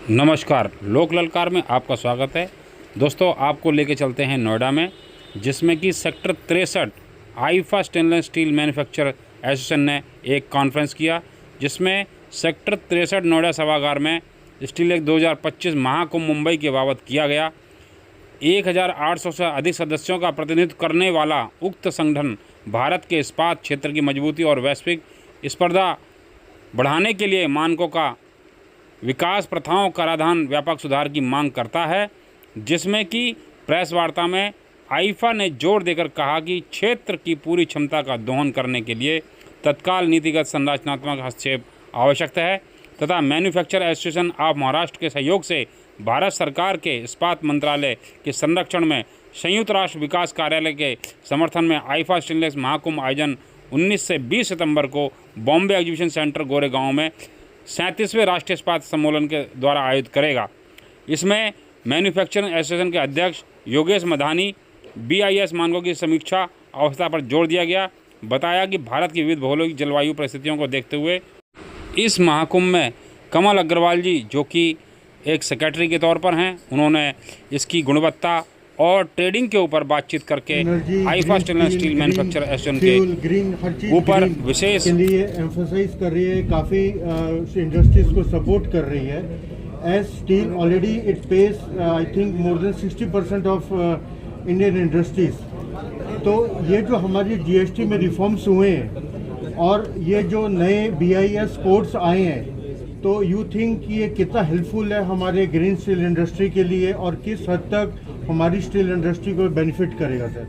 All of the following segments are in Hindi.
नमस्कार, लोक ललकार में आपका स्वागत है। दोस्तों, आपको लेके चलते हैं नोएडा में, जिसमें कि sector 63 IIFA stainless steel manufacture association ने एक कॉन्फ्रेंस किया, जिसमें सेक्टर 63 नोएडा सभागार में स्टील एक्ट 2025 महाकुंभ मुंबई के बाबत किया गया। 1800 से अधिक सदस्यों का प्रतिनिधित्व करने वाला उक्त संगठन भारत के इस्पात क्षेत्र की मजबूती और वैश्विक स्पर्धा बढ़ाने के लिए मानकों का विकास, प्रथाओं, कराधान, व्यापक सुधार की मांग करता है। जिसमें कि प्रेस वार्ता में आईफा ने जोर देकर कहा कि क्षेत्र की पूरी क्षमता का दोहन करने के लिए तत्काल नीतिगत संरचनात्मक हस्तक्षेप आवश्यक है तथा मैन्युफैक्चर एसोसिएशन ऑफ महाराष्ट्र के सहयोग से भारत सरकार के इस्पात मंत्रालय के संरक्षण में संयुक्त राष्ट्र विकास कार्यालय के समर्थन में आईफा स्टेनलेस महाकुंभ आयोजन 19 से 20 सितंबर को बॉम्बे एग्जीबिशन सेंटर गोरेगांव में 37वें राष्ट्रीय इस्पात सम्मेलन के द्वारा आयोजित करेगा। इसमें मैन्युफैक्चरिंग एसोसिएशन के अध्यक्ष योगेश मधानी BIS मानकों की समीक्षा अवस्था पर जोर दिया गया। बताया कि भारत की विविध भौगोलिक जलवायु परिस्थितियों को देखते हुए इस महाकुंभ में कमल अग्रवाल जी, जो कि एक सेक्रेटरी के तौर पर हैं, उन्होंने इसकी गुणवत्ता और ट्रेडिंग के ऊपर बातचीत करके IIFA stainless steel manufacture association के ऊपर विशेष के लिए एम्फोसाइज कर रही है, काफ़ी इंडस्ट्रीज को सपोर्ट कर रही है। As steel already it pays I think more than 60% ऑफ इंडियन इंडस्ट्रीज। तो ये जो हमारी GST में रिफॉर्म्स हुए हैं और ये जो नए BIS कोड्स आए हैं, तो यू थिंक ये कितना हेल्पफुल है हमारे ग्रीन स्टील इंडस्ट्री के लिए और किस हद तक हमारी स्टील इंडस्ट्री को बेनिफिट करेगा सर?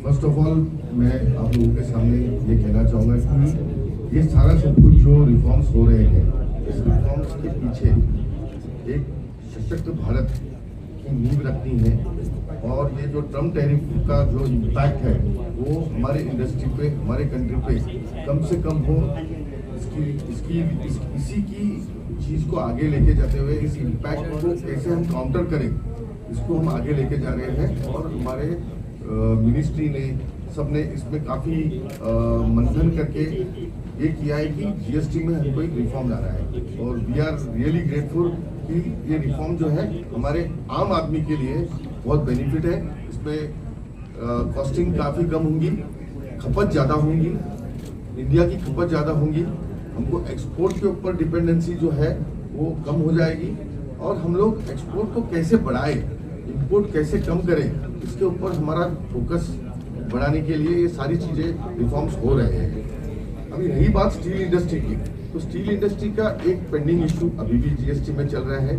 फर्स्ट ऑफ ऑल मैं आप लोगों के सामने ये कहना चाहूँगा कि ये सारा सब कुछ जो रिफॉर्म्स हो रहे हैं, इस रिफॉर्म्स के पीछे एक सशक्त भारत की नींव रखनी है। और ये जो ट्रम्प टैरिफ का जो इम्पैक्ट है वो हमारे इंडस्ट्री पे, हमारे कंट्री पे कम से कम हो, इसी की चीज़ को आगे लेके जाते हुए इस इम्पैक्ट को कैसे हम काउंटर करें, इसको हम आगे लेके जा रहे हैं। और हमारे मिनिस्ट्री ने सबने इसमें काफ़ी मंथन करके ये किया है कि GST में हमको एक रिफॉर्म ला रहा है और वी आर रियली ग्रेटफुल कि ये रिफॉर्म जो है हमारे आम आदमी के लिए बहुत बेनिफिट है। इसमें कॉस्टिंग काफ़ी कम होंगी, खपत ज़्यादा होंगी, इंडिया की खपत ज़्यादा होंगी, हमको एक्सपोर्ट के ऊपर डिपेंडेंसी जो है वो कम हो जाएगी और हम लोग एक्सपोर्ट को कैसे बढ़ाएं, इंपोर्ट कैसे कम करें, इसके ऊपर हमारा फोकस बढ़ाने के लिए ये सारी चीज़ें रिफॉर्म्स हो रहे हैं। अभी रही बात स्टील इंडस्ट्री की, तो स्टील इंडस्ट्री का एक पेंडिंग इशू अभी भी GST में चल रहा है।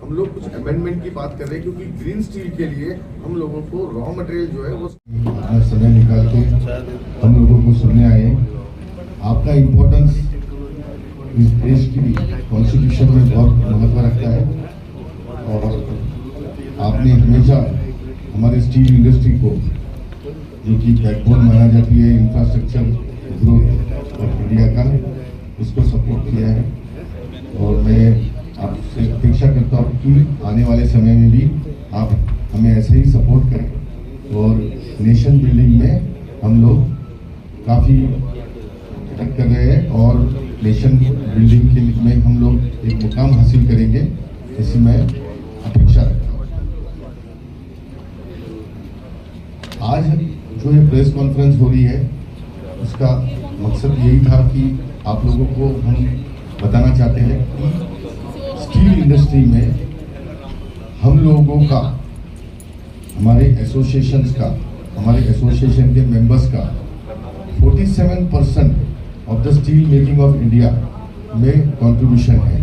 हम लोग कुछ अमेंडमेंट की बात कर रहे हैं क्योंकि ग्रीन स्टील के लिए हम लोगों को रॉ मटेरियल जो है वो समय निकाल के हम लोगों को सुनने आए। आपका इम्पोर्टेंस इस देश की कॉन्स्टिट्यूशन में बहुत महत्व रखता है और आपने हमेशा हमारे स्टील इंडस्ट्री को, जो कि बैकबोन माना जाती है इंफ्रास्ट्रक्चर ग्रोथ ऑफ इंडिया का, उसको सपोर्ट किया है। और मैं आपसे अपेक्षा करता हूँ कि आने वाले समय में भी आप हमें ऐसे ही सपोर्ट करें और नेशन बिल्डिंग में हम लोग काफ़ी कर रहे हैं और नेशन बिल्डिंग के लिए में हम लोग एक मुकाम हासिल करेंगे, ऐसी मैं अपेक्षा रखता हूँ। आज जो ये प्रेस कॉन्फ्रेंस हो रही है, उसका मकसद यही था कि आप लोगों को हम बताना चाहते हैं कि स्टील इंडस्ट्री में हम लोगों का, हमारे एसोसिएशंस का, हमारे एसोसिएशन के मेंबर्स का 47% of the steel making of India में कंट्रीब्यूशन है।